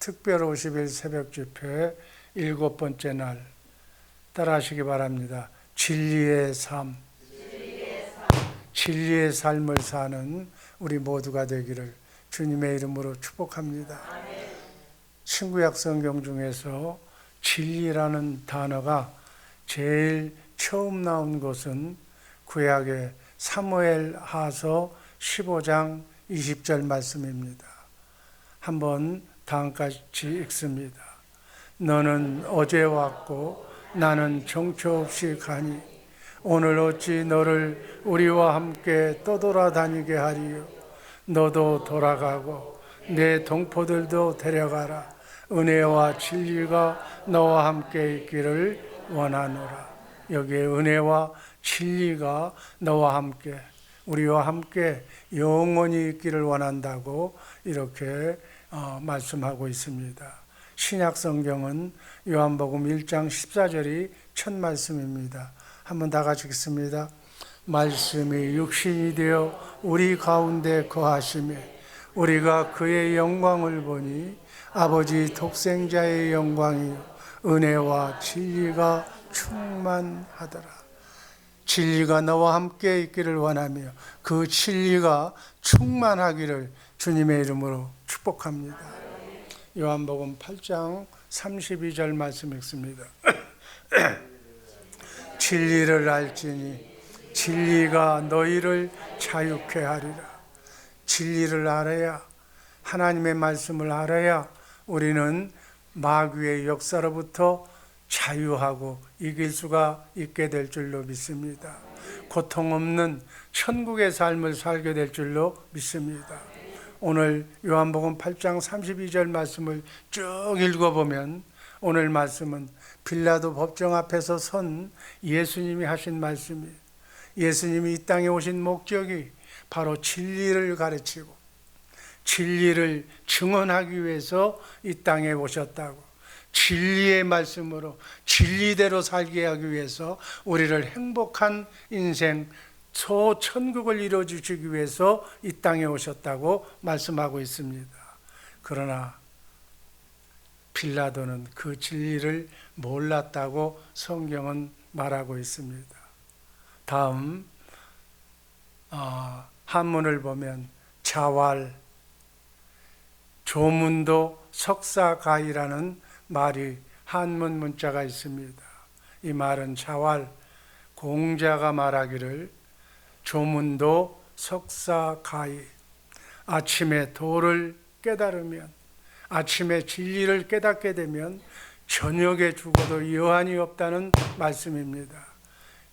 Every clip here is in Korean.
특별 50일 새벽 집회 7번째 날 따라하시기 바랍니다. 진리의 삶, 진리의 삶을 사는 우리 모두가 되기를 주님의 이름으로 축복합니다. 신구약 성경 중에서 진리라는 단어가 제일 처음 나온 것은 구약의 사무엘 하서 15장 20절 말씀입니다. 한번 다음까지 읽습니다. 너는 어제 왔고 나는 정처 없이 가니 오늘 어찌 너를 우리와 함께 떠돌아다니게 하리요. 너도 돌아가고 내 동포들도 데려가라. 은혜와 진리가 너와 함께 있기를 원하노라. 여기에 은혜와 진리가 너와 함께, 우리와 함께 영원히 있기를 원한다고 이렇게 말씀하고 있습니다. 신약 성경은 요한복음 1장 14절이 첫 말씀입니다. 한번 다 같이 읽습니다. 말씀이 육신이 되어 우리 가운데 거하시매 우리가 그의 영광을 보니 아버지 독생자의 영광이요 은혜와 진리가 충만하더라. 진리가 너와 함께 있기를 원하며 그 진리가 충만하기를 주님의 이름으로 축복합니다. 요한복음 8장 32절 말씀 읽습니다. 진리를 알지니 진리가 너희를 자유케 하리라. 진리를 알아야, 하나님의 말씀을 알아야 우리는 마귀의 역사로부터 자유하고 이길 수가 있게 될 줄로 믿습니다. 고통 없는 천국의 삶을 살게 될 줄로 믿습니다. 오늘 요한복음 8장 32절 말씀을 쭉 읽어보면 오늘 말씀은 빌라도 법정 앞에서 선 예수님이 하신 말씀이에요. 예수님이 이 땅에 오신 목적이 바로 진리를 가르치고 진리를 증언하기 위해서 이 땅에 오셨다고, 진리의 말씀으로 진리대로 살게 하기 위해서 우리를 행복한 인생 천국을 이루어주시기 위해서 이 땅에 오셨다고 말씀하고 있습니다. 그러나 빌라도는 그 진리를 몰랐다고 성경은 말하고 있습니다. 다음 한문을 보면 자왈, 조문도 석사가이라는 말이 한문 문자가 있습니다. 이 말은 자왈, 공자가 말하기를 조문도 석사가이, 아침에 도를 깨달으면, 아침에 진리를 깨닫게 되면 저녁에 죽어도 여한이 없다는 말씀입니다.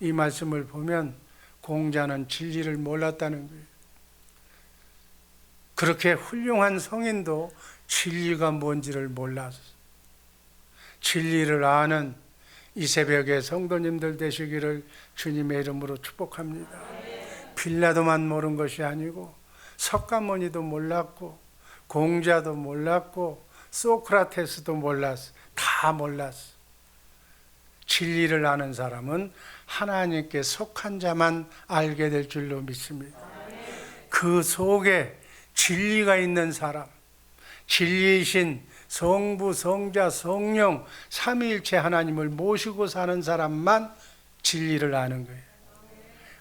이 말씀을 보면 공자는 진리를 몰랐다는 거예요. 그렇게 훌륭한 성인도 진리가 뭔지를 몰랐어요. 진리를 아는 이 새벽에 성도님들 되시기를 주님의 이름으로 축복합니다. 빌라도만 모른 것이 아니고 석가모니도 몰랐고 공자도 몰랐고 소크라테스도 몰랐어. 다 몰랐어. 진리를 아는 사람은 하나님께 속한 자만 알게 될 줄로 믿습니다. 그 속에 진리가 있는 사람, 진리이신 성부, 성자, 성령 삼위일체 하나님을 모시고 사는 사람만 진리를 아는 거예요.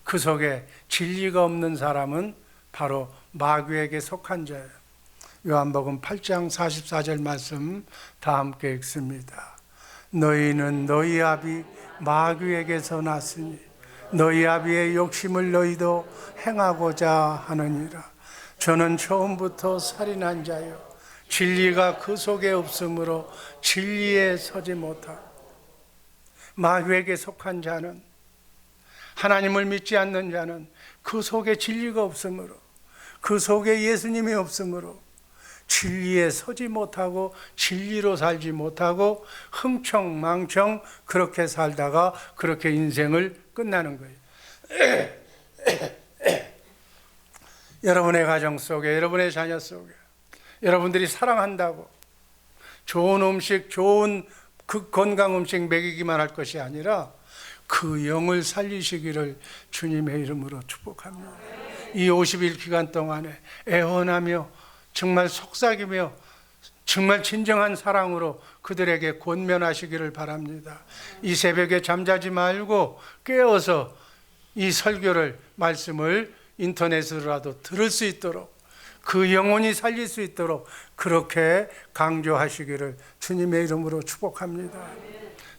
그 속에 진리가 없는 사람은 바로 마귀에게 속한 자예요. 요한복음 8장 44절 말씀 다 함께 읽습니다. 너희는 너희 아비 마귀에게서 났으니 너희 아비의 욕심을 너희도 행하고자 하느니라. 저는 처음부터 살인한 자요 진리가 그 속에 없으므로 진리에 서지 못하고, 마귀에게 속한 자는, 하나님을 믿지 않는 자는 그 속에 진리가 없으므로, 그 속에 예수님이 없으므로 진리에 서지 못하고 진리로 살지 못하고 흥청망청 그렇게 살다가 그렇게 인생을 끝나는 거예요. 여러분의 가정 속에, 여러분의 자녀 속에 여러분들이 사랑한다고 좋은 음식, 좋은 그 건강 음식 먹이기만 할 것이 아니라 그 영을 살리시기를 주님의 이름으로 축복합니다. 이 50일 기간 동안에 애원하며 정말 속삭이며 정말 진정한 사랑으로 그들에게 권면하시기를 바랍니다. 이 새벽에 잠자지 말고 깨어서 이 설교를, 말씀을 인터넷으로라도 들을 수 있도록, 그 영혼이 살릴 수 있도록 그렇게 강조하시기를 주님의 이름으로 축복합니다.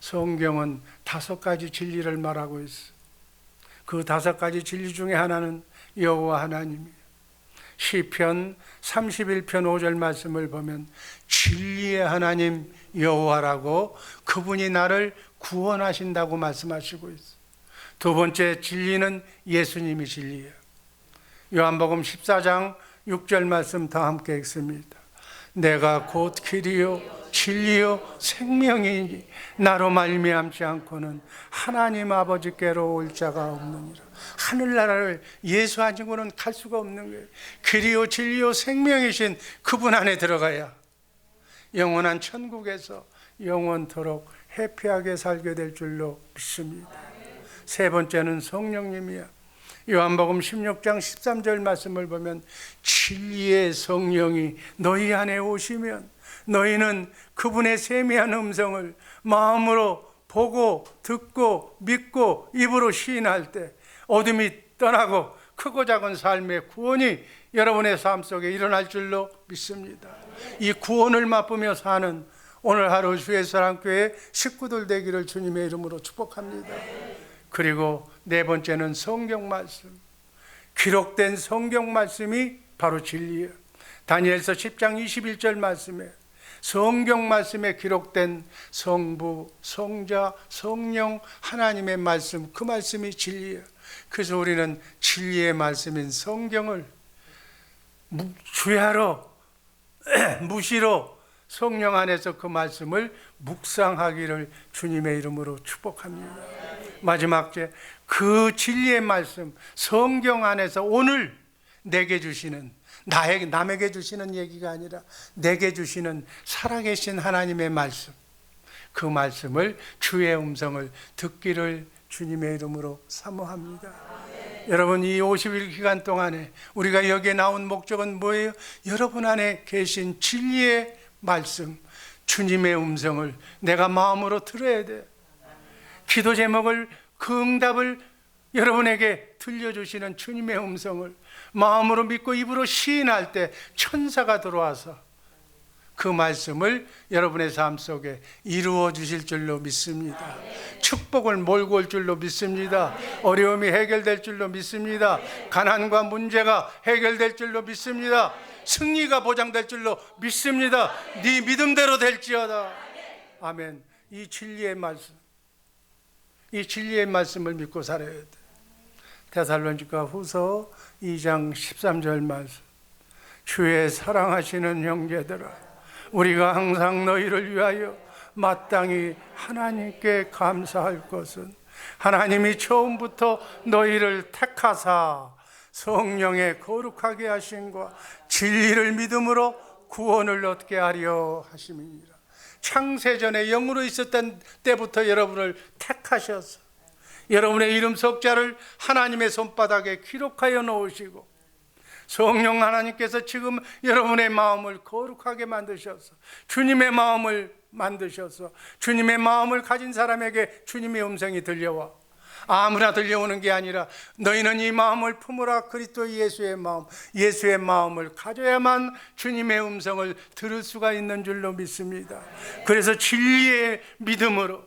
성경은 5가지 진리를 말하고 있어요. 그 5가지 진리 중에 하나는 여호와 하나님이에요. 시편 31편 5절 말씀을 보면 진리의 하나님 여호와라고, 그분이 나를 구원하신다고 말씀하시고 있어요. 두 번째 진리는 예수님이 진리예요. 요한복음 14장 6절 말씀 다 함께 읽습니다. 내가 곧 길이요 진리요 생명이니 나로 말미암지 않고는 하나님 아버지께로 올 자가 없느니라. 하늘나라를 예수 아니고는 갈 수가 없는 거예요. 길이요 진리요 생명이신 그분 안에 들어가야 영원한 천국에서 영원토록 해피하게 살게 될 줄로 믿습니다. 세 번째는 성령님이야. 요한복음 16장 13절 말씀을 보면 진리의 성령이 너희 안에 오시면 너희는 그분의 세미한 음성을 마음으로 보고 듣고 믿고 입으로 시인할 때 어둠이 떠나고 크고 작은 삶의 구원이 여러분의 삶 속에 일어날 줄로 믿습니다. 이 구원을 맛보며 사는 오늘 하루 주의사랑교회 식구들 되기를 주님의 이름으로 축복합니다. 그리고 네 번째는 성경 말씀. 기록된 성경 말씀이 바로 진리예요. 다니엘서 10장 21절 말씀에 성경 말씀에 기록된 성부, 성자, 성령 하나님의 말씀, 그 말씀이 진리예요. 그래서 우리는 진리의 말씀인 성경을 주야로 무시로 성령 안에서 그 말씀을 묵상하기를 주님의 이름으로 축복합니다. 마지막째 그 진리의 말씀, 성경 안에서 오늘 내게 주시는, 남에게 주시는 얘기가 아니라 내게 주시는 살아계신 하나님의 말씀, 그 말씀을, 주의 음성을 듣기를 주님의 이름으로 사모합니다. 여러분, 이 50일 기간 동안에 우리가 여기에 나온 목적은 뭐예요? 여러분 안에 계신 진리의 말씀, 주님의 음성을 내가 마음으로 들어야 돼. 기도 제목을, 그 응답을 여러분에게 들려주시는 주님의 음성을 마음으로 믿고 입으로 시인할 때 천사가 들어와서 그 말씀을 여러분의 삶 속에 이루어 주실 줄로 믿습니다. 축복을 몰고 올 줄로 믿습니다. 어려움이 해결될 줄로 믿습니다. 가난과 문제가 해결될 줄로 믿습니다. 승리가 보장될 줄로 믿습니다. 네 믿음대로 될지어다. 아멘. 이 진리의 말씀, 이 진리의 말씀을 믿고 살아야 돼. 데살로니가 후서 2장 13절 말씀. 주의 사랑하시는 형제들아, 우리가 항상 너희를 위하여 마땅히 하나님께 감사할 것은 하나님이 처음부터 너희를 택하사 성령의 거룩하게 하심과 진리를 믿음으로 구원을 얻게 하려 하심이니라. 창세전에 영으로 있었던 때부터 여러분을 택하셔서 여러분의 이름 석자를 하나님의 손바닥에 기록하여 놓으시고, 성령 하나님께서 지금 여러분의 마음을 거룩하게 만드셔서 주님의 마음을 만드셔서 주님의 마음을 가진 사람에게 주님의 음성이 들려와 아무나 들려오는 게 아니라 너희는 이 마음을 품으라. 그리스도 예수의 마음, 예수의 마음을 가져야만 주님의 음성을 들을 수가 있는 줄로 믿습니다. 그래서 진리의 믿음으로,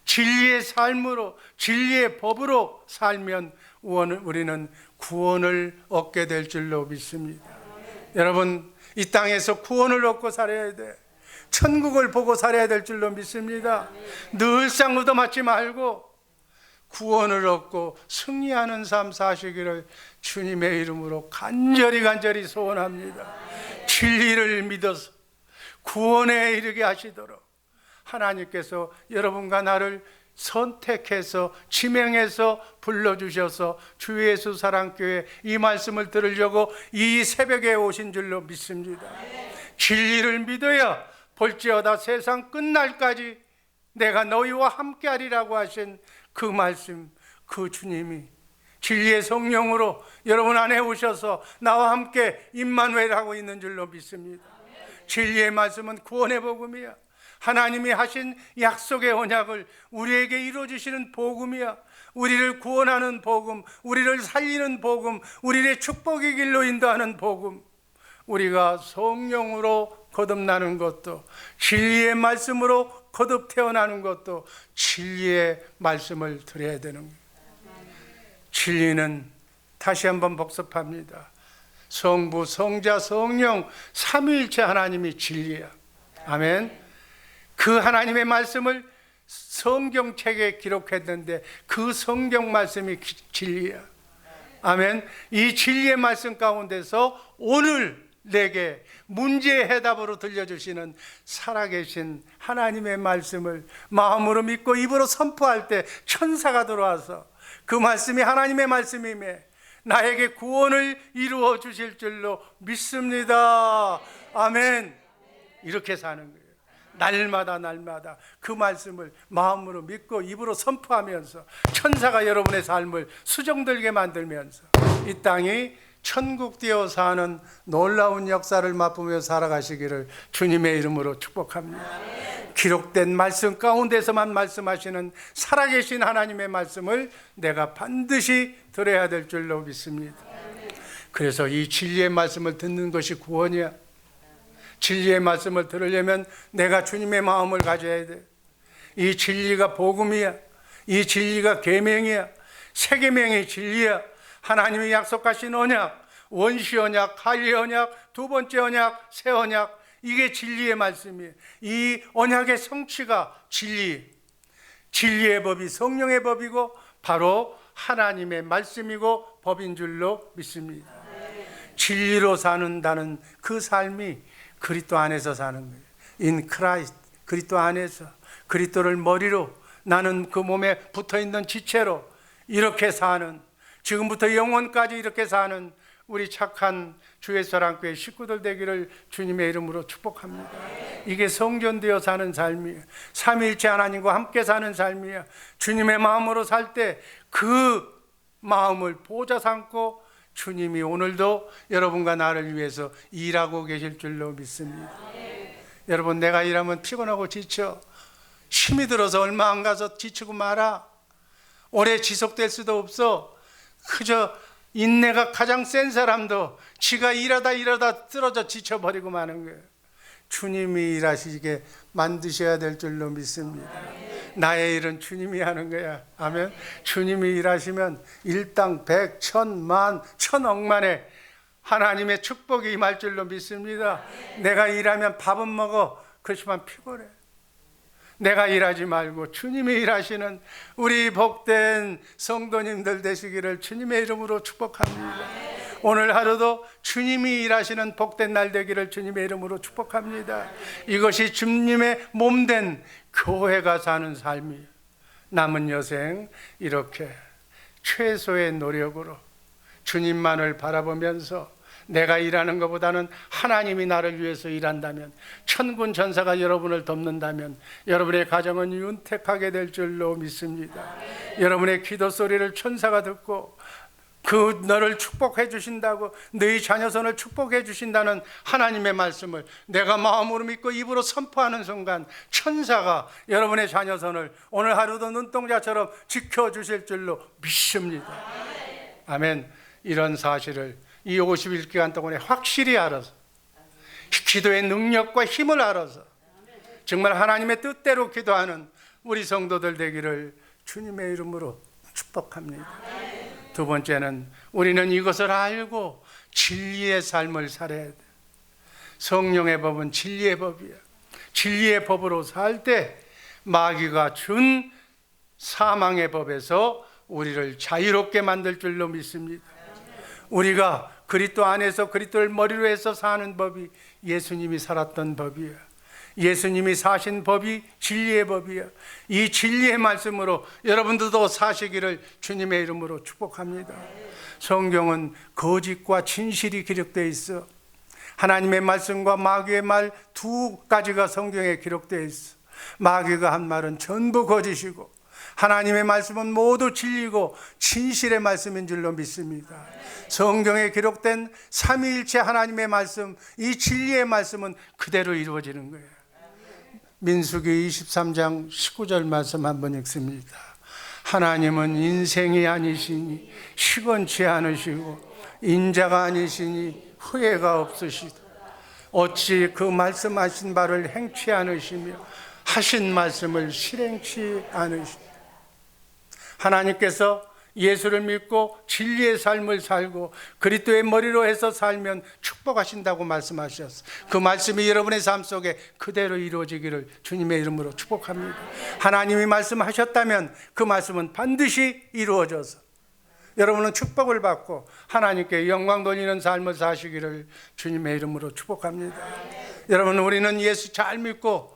진리의 삶으로, 진리의 법으로 살면 우리는 구원을 얻게 될 줄로 믿습니다. 여러분, 이 땅에서 구원을 얻고 살아야 돼. 천국을 보고 살아야 될 줄로 믿습니다. 늘상 얻어맞지 말고 구원을 얻고 승리하는 삶 사시기를 주님의 이름으로 간절히 소원합니다. 진리를 믿어서 구원에 이르게 하시도록 하나님께서 여러분과 나를 선택해서 지명해서 불러주셔서 주 예수 사랑교회 이 말씀을 들으려고 이 새벽에 오신 줄로 믿습니다. 진리를 믿어야 볼지어다 세상 끝날까지 내가 너희와 함께하리라고 하신 그 말씀, 그 주님이 진리의 성령으로 여러분 안에 오셔서 나와 함께 임마누엘 하고 있는 줄로 믿습니다. 진리의 말씀은 구원의 복음이야. 하나님이 하신 약속의 언약을 우리에게 이루어주시는 복음이야. 우리를 구원하는 복음, 우리를 살리는 복음, 우리의 축복의 길로 인도하는 복음. 우리가 성령으로 거듭나는 것도, 진리의 말씀으로 거듭 태어나는 것도 진리의 말씀을 들어야 되는 거예요. 진리는 다시 한번 복습합니다. 성부, 성자, 성령 삼위일체 하나님이 진리야. 아멘. 그 하나님의 말씀을 성경책에 기록했는데 그 성경 말씀이 진리야. 아멘. 이 진리의 말씀 가운데서 오늘 내게 문제의 해답으로 들려주시는 살아계신 하나님의 말씀을 마음으로 믿고 입으로 선포할 때 천사가 들어와서 그 말씀이 하나님의 말씀임에 나에게 구원을 이루어 주실 줄로 믿습니다. 아멘. 이렇게 사는 거예요. 날마다 그 말씀을 마음으로 믿고 입으로 선포하면서 천사가 여러분의 삶을 수정들게 만들면서 이 땅이 천국 되어 사는 놀라운 역사를 맛보며 살아가시기를 주님의 이름으로 축복합니다. 기록된 말씀 가운데서만 말씀하시는 살아계신 하나님의 말씀을 내가 반드시 들어야 될 줄로 믿습니다. 그래서 이 진리의 말씀을 듣는 것이 구원이야. 진리의 말씀을 들으려면 내가 주님의 마음을 가져야 돼. 이 진리가 복음이야. 이 진리가 계명이야. 새 계명의 진리야. 하나님이 약속하신 언약, 원시 언약, 할례 언약, 두 번째 언약, 새 언약, 이게 진리의 말씀이에요. 이 언약의 성취가 진리, 진리의 법이 성령의 법이고 바로 하나님의 말씀이고 법인 줄로 믿습니다. 진리로 사는다는 그 삶이 그리스도 안에서 사는 거예요. In Christ, 그리스도 안에서 그리스도를 머리로, 나는 그 몸에 붙어있는 지체로 이렇게 사는, 지금부터 영원까지 이렇게 사는 우리 착한 주의 사랑교회 식구들 되기를 주님의 이름으로 축복합니다. 이게 성전되어 사는 삶이에요. 삼위일체 하나님과 함께 사는 삶이에요. 주님의 마음으로 살 때 그 마음을 보좌 삼고 주님이 오늘도 여러분과 나를 위해서 일하고 계실 줄로 믿습니다. 여러분, 내가 일하면 피곤하고 지쳐. 힘이 들어서 얼마 안 가서 지치고 말아. 오래 지속될 수도 없어. 그저 인내가 가장 센 사람도 지가 일하다 쓰러져 지쳐버리고 마는 거예요. 주님이 일하시게 만드셔야 될 줄로 믿습니다. 나의 일은 주님이 하는 거야. 아멘. 주님이 일하시면 일당 백, 천, 만, 천억만의 하나님의 축복이 임할 줄로 믿습니다. 내가 일하면 밥은 먹어. 그렇지만 피곤해. 내가 일하지 말고 주님이 일하시는 우리 복된 성도님들 되시기를 주님의 이름으로 축복합니다. 오늘 하루도 주님이 일하시는 복된 날 되기를 주님의 이름으로 축복합니다. 이것이 주님의 몸된 교회가 사는 삶이에요. 남은 여생 이렇게 최소의 노력으로 주님만을 바라보면서 내가 일하는 것보다는 하나님이 나를 위해서 일한다면, 천군 천사가 여러분을 돕는다면 여러분의 가정은 윤택하게 될 줄로 믿습니다. 여러분의 기도 소리를 천사가 듣고 그 너를 축복해 주신다고, 너희 자녀선을 축복해 주신다는 하나님의 말씀을 내가 마음으로 믿고 입으로 선포하는 순간 천사가 여러분의 자녀선을 오늘 하루도 눈동자처럼 지켜주실 줄로 믿습니다. 아멘. 이런 사실을 이 50일 기간 동안에 확실히 알아서, 기도의 능력과 힘을 알아서 정말 하나님의 뜻대로 기도하는 우리 성도들 되기를 주님의 이름으로 축복합니다. 두 번째는 우리는 이것을 알고 진리의 삶을 살아야 돼. 성령의 법은 진리의 법이야. 진리의 법으로 살 때 마귀가 준 사망의 법에서 우리를 자유롭게 만들 줄로 믿습니다. 우리가 그리스도 안에서 그리스도를 머리로 해서 사는 법이 예수님이 살았던 법이야. 예수님이 사신 법이 진리의 법이야. 이 진리의 말씀으로 여러분들도 사시기를 주님의 이름으로 축복합니다. 성경은 거짓과 진실이 기록되어 있어. 하나님의 말씀과 마귀의 말 두 가지가 성경에 기록되어 있어. 마귀가 한 말은 전부 거짓이고 하나님의 말씀은 모두 진리고 진실의 말씀인 줄로 믿습니다. 성경에 기록된 삼위일체 하나님의 말씀, 이 진리의 말씀은 그대로 이루어지는 거예요. 민수기 23장 19절 말씀 한번 읽습니다. 하나님은 인생이 아니시니 시건치 않으시고 인자가 아니시니 후회가 없으시다. 어찌 그 말씀하신 바를 행치 않으시며 하신 말씀을 실행치 않으시다. 하나님께서 예수를 믿고 진리의 삶을 살고 그리스도의 머리로 해서 살면 축복하신다고 말씀하셨어요. 그 말씀이 여러분의 삶 속에 그대로 이루어지기를 주님의 이름으로 축복합니다. 하나님이 말씀하셨다면 그 말씀은 반드시 이루어져서 여러분은 축복을 받고 하나님께 영광 돌리는 삶을 사시기를 주님의 이름으로 축복합니다. 여러분, 우리는 예수 잘 믿고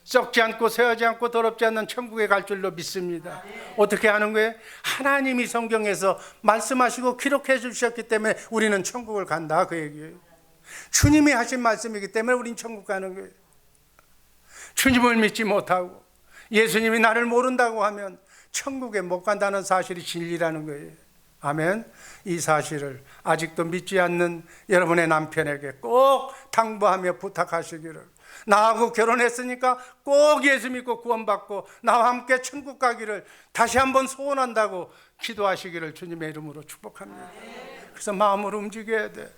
썩지 않고 쇠하지 않고 더럽지 않는 천국에 갈 줄로 믿습니다. 어떻게 하는 거예요? 하나님이 성경에서 말씀하시고 기록해 주셨기 때문에 우리는 천국을 간다, 그 얘기예요. 주님이 하신 말씀이기 때문에 우린 천국 가는 거예요. 주님을 믿지 못하고 예수님이 나를 모른다고 하면 천국에 못 간다는 사실이 진리라는 거예요. 아멘. 이 사실을 아직도 믿지 않는 여러분의 남편에게 꼭 당부하며 부탁하시기를, 나하고 결혼했으니까 꼭 예수 믿고 구원받고 나와 함께 천국 가기를 다시 한번 소원한다고 기도하시기를 주님의 이름으로 축복합니다. 그래서 마음으로 움직여야 돼.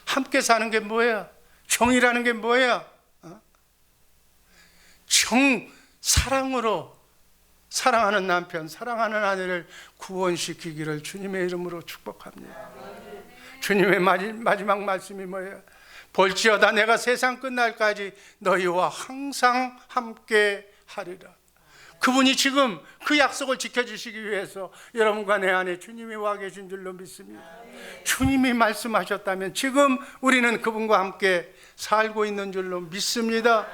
함께 사는 게 뭐야? 정이라는 게 뭐야? 사랑으로 사랑하는 남편, 사랑하는 아내를 구원시키기를 주님의 이름으로 축복합니다. 주님의 마지막 말씀이 뭐예요? 볼지어다 내가 세상 끝날까지 너희와 항상 함께 하리라. 그분이 지금 그 약속을 지켜주시기 위해서 여러분과 내 안에 주님이 와 계신 줄로 믿습니다. 주님이 말씀하셨다면 지금 우리는 그분과 함께 살고 있는 줄로 믿습니다.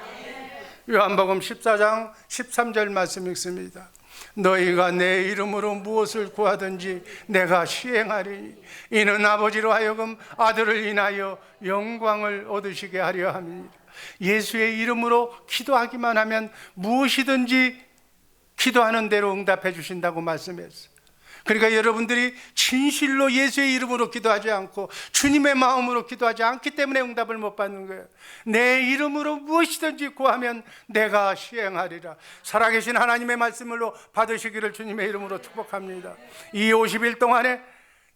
요한복음 14장 13절 말씀 읽습니다. 너희가 내 이름으로 무엇을 구하든지 내가 시행하리니 이는 아버지로 하여금 아들을 인하여 영광을 얻으시게 하려 함이니라. 예수의 이름으로 기도하기만 하면 무엇이든지 기도하는 대로 응답해 주신다고 말씀했어요. 그러니까 여러분들이 진실로 예수의 이름으로 기도하지 않고 주님의 마음으로 기도하지 않기 때문에 응답을 못 받는 거예요. 내 이름으로 무엇이든지 구하면 내가 시행하리라. 살아계신 하나님의 말씀으로 받으시기를 주님의 이름으로 축복합니다. 이 50일 동안에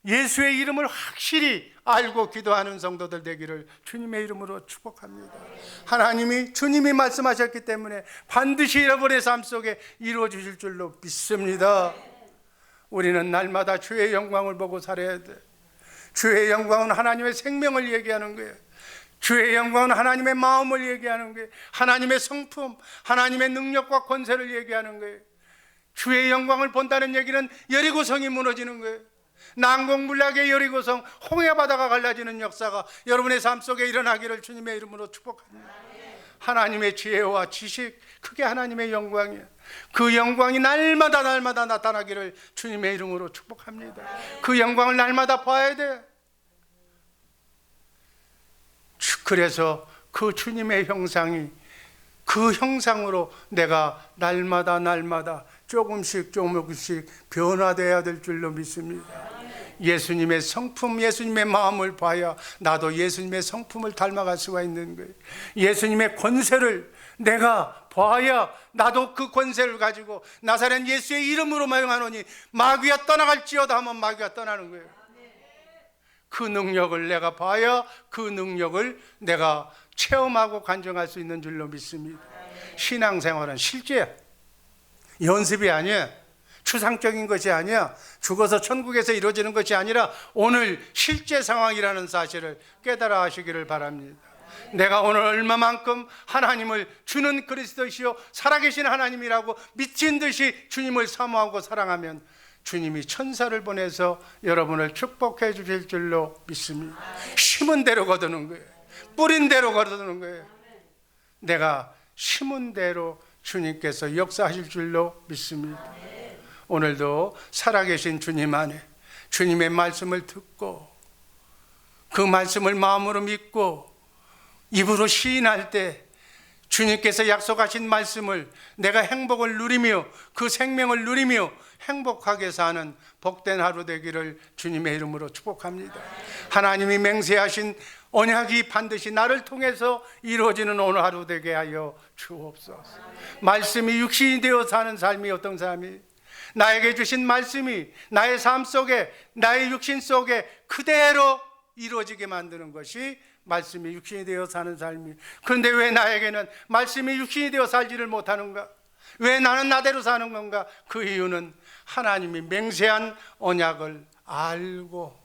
예수의 이름을 확실히 알고 기도하는 성도들 되기를 주님의 이름으로 축복합니다. 하나님이 주님이 말씀하셨기 때문에 반드시 여러분의 삶 속에 이루어 주실 줄로 믿습니다. 우리는 날마다 주의 영광을 보고 살아야 돼. 주의 영광은 하나님의 생명을 얘기하는 거예요. 주의 영광은 하나님의 마음을 얘기하는 거예요. 하나님의 성품, 하나님의 능력과 권세를 얘기하는 거예요. 주의 영광을 본다는 얘기는 여리고성이 무너지는 거예요. 난공불락의 여리고성, 홍해바다가 갈라지는 역사가 여러분의 삶 속에 일어나기를 주님의 이름으로 축복합니다. 하나님의 지혜와 지식, 그게 하나님의 영광이에요. 그 영광이 날마다 나타나기를 주님의 이름으로 축복합니다. 그 영광을 날마다 봐야 돼. 그래서 그 주님의 형상이, 그 형상으로 내가 날마다 조금씩 변화되어야 될 줄로 믿습니다. 예수님의 성품, 예수님의 마음을 봐야 나도 예수님의 성품을 닮아갈 수가 있는 거예요. 예수님의 권세를 내가 봐야 나도 그 권세를 가지고 나사렛 예수의 이름으로 명하노니 마귀가 떠나갈지어다 하면 마귀가 떠나는 거예요. 그 능력을 내가 봐야 그 능력을 내가 체험하고 간증할 수 있는 줄로 믿습니다. 신앙생활은 실제야. 연습이 아니야. 추상적인 것이 아니야. 죽어서 천국에서 이루어지는 것이 아니라 오늘 실제 상황이라는 사실을 깨달아 하시기를 바랍니다. 내가 오늘 얼마만큼 하나님을 주는 그리스도시요 살아계신 하나님이라고 미친 듯이 주님을 사모하고 사랑하면 주님이 천사를 보내서 여러분을 축복해 주실 줄로 믿습니다. 심은 대로 거두는 거예요. 뿌린 대로 거두는 거예요. 내가 심은 대로 주님께서 역사하실 줄로 믿습니다. 오늘도 살아계신 주님 안에 주님의 말씀을 듣고 그 말씀을 마음으로 믿고 입으로 시인할 때 주님께서 약속하신 말씀을 내가 행복을 누리며 그 생명을 누리며 행복하게 사는 복된 하루 되기를 주님의 이름으로 축복합니다. 하나님이 맹세하신 언약이 반드시 나를 통해서 이루어지는 오늘 하루 되게 하여 주옵소서. 말씀이 육신이 되어 사는 삶이 어떤 삶이, 나에게 주신 말씀이 나의 삶 속에, 나의 육신 속에 그대로 이루어지게 만드는 것이 말씀이 육신이 되어 사는 삶이. 그런데 왜 나에게는 말씀이 육신이 되어 살지를 못하는가? 왜 나는 나대로 사는 건가? 그 이유는 하나님이 맹세한 언약을 알고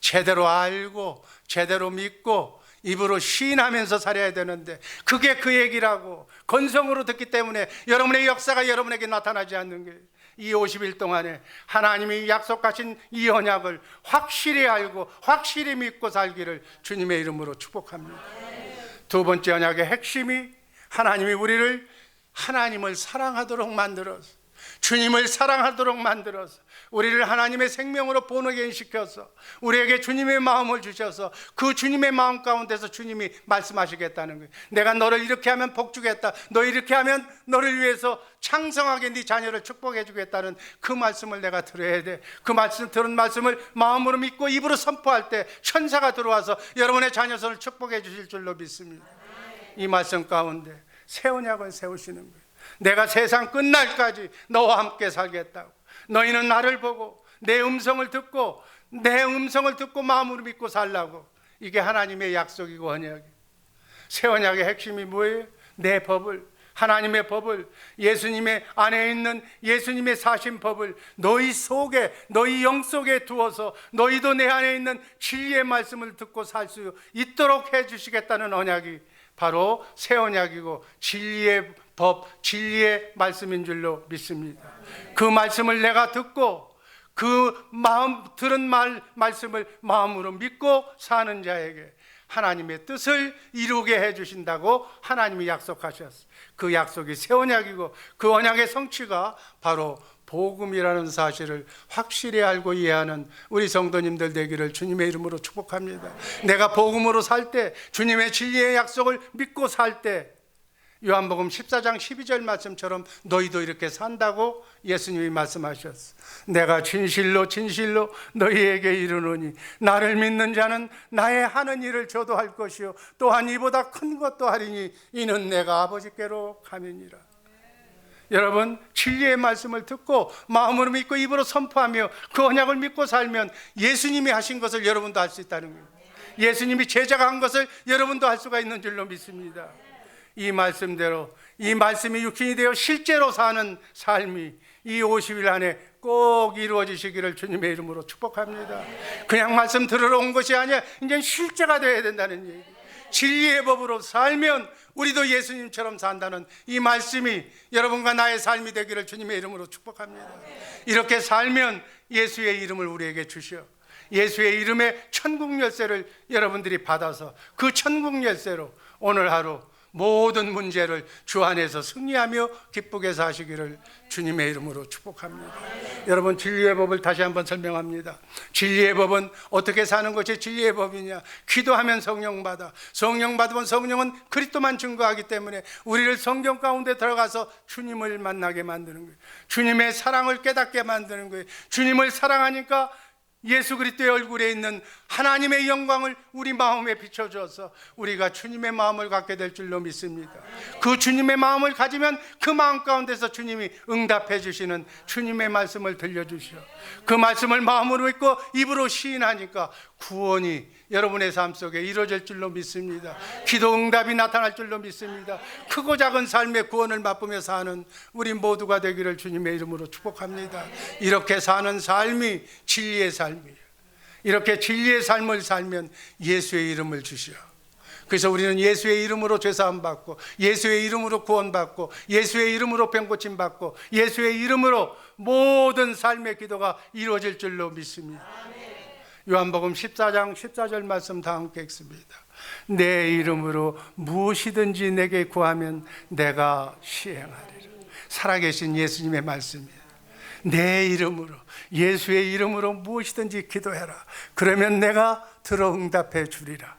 제대로 믿고 입으로 시인하면서 살아야 되는데, 그게 그 얘기라고 건성으로 듣기 때문에 여러분의 역사가 여러분에게 나타나지 않는 거예요. 이 50일 동안에 하나님이 약속하신 이 언약을 확실히 알고 확실히 믿고 살기를 주님의 이름으로 축복합니다. 두 번째 언약의 핵심이 하나님이 우리를 하나님을 사랑하도록 만들어서, 주님을 사랑하도록 만들어서 우리를 하나님의 생명으로 본어게인시켜서 우리에게 주님의 마음을 주셔서 그 주님의 마음 가운데서 주님이 말씀하시겠다는 거예요. 내가 너를 이렇게 하면 복 주겠다, 너 이렇게 하면 너를 위해서 창성하게 네 자녀를 축복해 주겠다는 그 말씀을 내가 들어야 돼. 그 말씀, 들은 말씀을 마음으로 믿고 입으로 선포할 때 천사가 들어와서 여러분의 자녀들을 축복해 주실 줄로 믿습니다. 이 말씀 가운데 새 언약을 세우시는 거예요. 내가 세상 끝날까지 너와 함께 살겠다고. 너희는 나를 보고 내 음성을 듣고 마음으로 믿고 살라고. 이게 하나님의 약속이고 언약이에요. 새 언약의 핵심이 뭐예요? 내 법을, 하나님의 법을, 예수님의 안에 있는 예수님의 사신 법을 너희 속에, 너희 영 속에 두어서 너희도 내 안에 있는 진리의 말씀을 듣고 살 수 있도록 해주시겠다는 언약이 바로 새 언약이고 진리의 법, 진리의 말씀인 줄로 믿습니다. 그 말씀을 내가 듣고 그 들은 말씀을 마음으로 믿고 사는 자에게 하나님의 뜻을 이루게 해주신다고 하나님이 약속하셨어요. 그 약속이 새 언약이고 그 언약의 성취가 바로 복음이라는 사실을 확실히 알고 이해하는 우리 성도님들 되기를 주님의 이름으로 축복합니다. 내가 복음으로 살 때, 주님의 진리의 약속을 믿고 살 때, 요한복음 14장 12절 말씀처럼 너희도 이렇게 산다고 예수님이 말씀하셨어. 내가 진실로 너희에게 이르노니 나를 믿는 자는 나의 하는 일을 저도 할 것이요 또한 이보다 큰 것도 하리니 이는 내가 아버지께로 가느니라. 여러분, 진리의 말씀을 듣고 마음으로 믿고 입으로 선포하며 그 언약을 믿고 살면 예수님이 하신 것을 여러분도 할 수 있다는 거예요. 예수님이 제자가 한 것을 여러분도 할 수가 있는 줄로 믿습니다. 이 말씀대로, 이 말씀이 육신이 되어 실제로 사는 삶이 이 50일 안에 꼭 이루어지시기를 주님의 이름으로 축복합니다. 그냥 말씀 들으러 온 것이 아니라 이제 실제가 되어야 된다는 얘기. 진리의 법으로 살면 우리도 예수님처럼 산다는 이 말씀이 여러분과 나의 삶이 되기를 주님의 이름으로 축복합니다. 이렇게 살면 예수의 이름을 우리에게 주셔. 예수의 이름의 천국 열쇠를 여러분들이 받아서 그 천국 열쇠로 오늘 하루 모든 문제를 주 안에서 승리하며 기쁘게 사시기를 주님의 이름으로 축복합니다. 여러분, 진리의 법을 다시 한번 설명합니다. 진리의 법은 어떻게 사는 것이 진리의 법이냐? 기도하면 성령 받아. 성령 받으면 성령은 그리스도만 증거하기 때문에 우리를 성경 가운데 들어가서 주님을 만나게 만드는 거예요. 주님의 사랑을 깨닫게 만드는 거예요. 주님을 사랑하니까 예수 그리스도의 얼굴에 있는 하나님의 영광을 우리 마음에 비춰줘서 우리가 주님의 마음을 갖게 될 줄로 믿습니다. 그 주님의 마음을 가지면 그 마음 가운데서 주님이 응답해 주시는 주님의 말씀을 들려주셔. 그 말씀을 마음으로 믿고 입으로 시인하니까 구원이 여러분의 삶 속에 이루어질 줄로 믿습니다. 기도 응답이 나타날 줄로 믿습니다. 크고 작은 삶의 구원을 맛보며 사는 우리 모두가 되기를 주님의 이름으로 축복합니다. 이렇게 사는 삶이 진리의 삶이에요. 이렇게 진리의 삶을 살면 예수의 이름을 주시오. 그래서 우리는 예수의 이름으로 죄사함 받고, 예수의 이름으로 구원받고, 예수의 이름으로 병고침 받고, 예수의 이름으로 모든 삶의 기도가 이루어질 줄로 믿습니다. 요한복음 14장 14절 말씀 다 함께 읽습니다. 내 이름으로 무엇이든지 내게 구하면 내가 시행하리라. 살아계신 예수님의 말씀이에요. 내 이름으로, 예수의 이름으로 무엇이든지 기도해라. 그러면 내가 들어 응답해 주리라.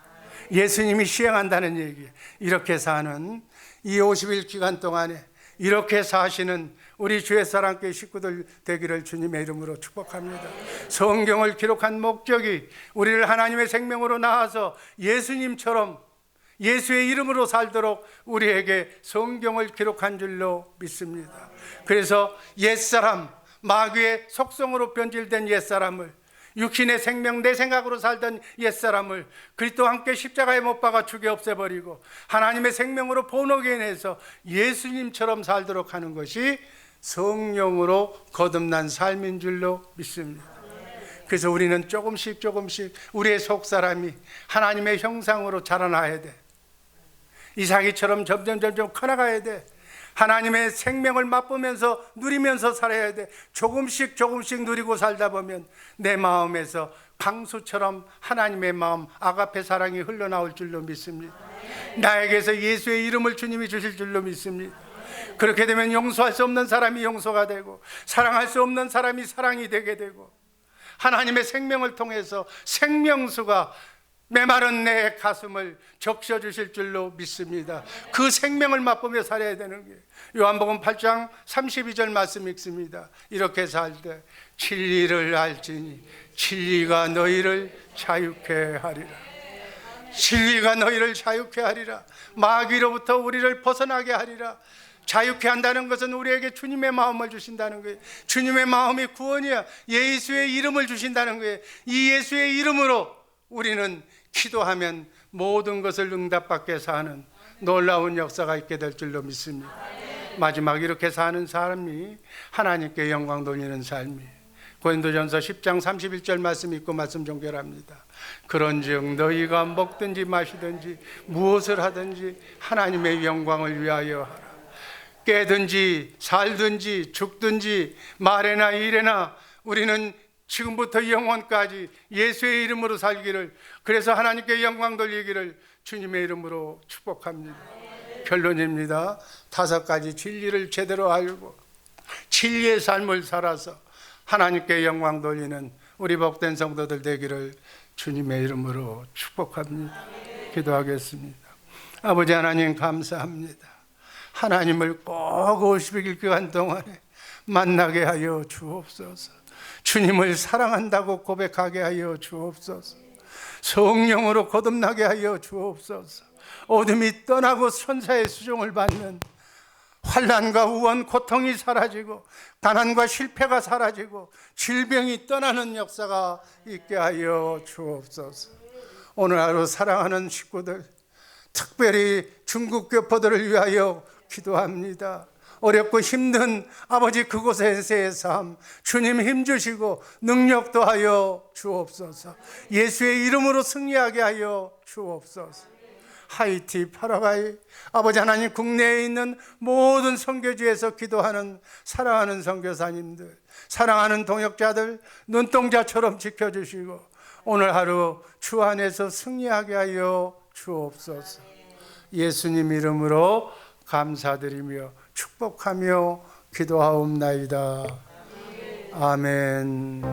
예수님이 시행한다는 얘기예요. 이렇게 사는 이 50일 기간 동안에 이렇게 사시는 우리 주의 사랑교회 식구들 되기를 주님의 이름으로 축복합니다. 성경을 기록한 목적이 우리를 하나님의 생명으로 낳아서 예수님처럼 예수의 이름으로 살도록 우리에게 성경을 기록한 줄로 믿습니다. 그래서 옛사람, 마귀의 속성으로 변질된 옛사람을, 육신의 생명 내 생각으로 살던 옛사람을 그리스도와 함께 십자가에 못 박아 죽여 없애버리고 하나님의 생명으로 본호게 내서 예수님처럼 살도록 하는 것이 성령으로 거듭난 삶인 줄로 믿습니다. 그래서 우리는 조금씩 우리의 속사람이 하나님의 형상으로 자라나야 돼. 이삭이처럼 점점 커나가야 돼. 하나님의 생명을 맛보면서 누리면서 살아야 돼. 조금씩 누리고 살다 보면 내 마음에서 강수처럼 하나님의 마음, 아가페 사랑이 흘러나올 줄로 믿습니다. 나에게서 예수의 이름을 주님이 주실 줄로 믿습니다. 그렇게 되면 용서할 수 없는 사람이 용서가 되고 사랑할 수 없는 사람이 사랑이 되게 되고 하나님의 생명을 통해서 생명수가 메마른 내 가슴을 적셔주실 줄로 믿습니다. 그 생명을 맛보며 살아야 되는 게 요한복음 8장 32절 말씀 읽습니다. 이렇게 살 때 진리를 알지니 진리가 너희를 자유케 하리라. 진리가 너희를 자유케 하리라. 마귀로부터 우리를 벗어나게 하리라. 자유케 한다는 것은 우리에게 주님의 마음을 주신다는 거예요. 주님의 마음이 구원이야. 예수의 이름을 주신다는 거예요. 이 예수의 이름으로 우리는 기도하면 모든 것을 응답받게 사는 놀라운 역사가 있게 될 줄로 믿습니다. 마지막 이렇게 사는 사람이 하나님께 영광 돌리는 삶이 고린도전서 10장 31절 말씀 읽고 말씀 종결합니다. 그런즉 너희가 먹든지 마시든지 무엇을 하든지 하나님의 영광을 위하여 하라. 깨든지 살든지 죽든지 말에나 일에나 우리는 지금부터 영원까지 예수의 이름으로 살기를, 그래서 하나님께 영광 돌리기를 주님의 이름으로 축복합니다. 결론입니다. 5가지 진리를 제대로 알고 진리의 삶을 살아서 하나님께 영광 돌리는 우리 복된 성도들 되기를 주님의 이름으로 축복합니다. 기도하겠습니다. 아버지 하나님 감사합니다. 하나님을 꼭 50일 기간 동안에 만나게 하여 주옵소서. 주님을 사랑한다고 고백하게 하여 주옵소서. 성령으로 거듭나게 하여 주옵소서. 어둠이 떠나고 천사의 수종을 받는 환난과 우원, 고통이 사라지고 가난과 실패가 사라지고 질병이 떠나는 역사가 있게 하여 주옵소서. 오늘 하루 사랑하는 식구들, 특별히 중국 교포들을 위하여 기도합니다. 어렵고 힘든 아버지 그곳에서의 삶 주님 힘주시고 능력도 하여 주옵소서. 예수의 이름으로 승리하게 하여 주옵소서. 하이티, 파라과이, 아버지 하나님 국내에 있는 모든 선교지에서 기도하는 사랑하는 선교사님들, 사랑하는 동역자들 눈동자처럼 지켜주시고 오늘 하루 주 안에서 승리하게 하여 주옵소서. 예수님 이름으로 감사드리며 축복하며 기도하옵나이다. 아멘.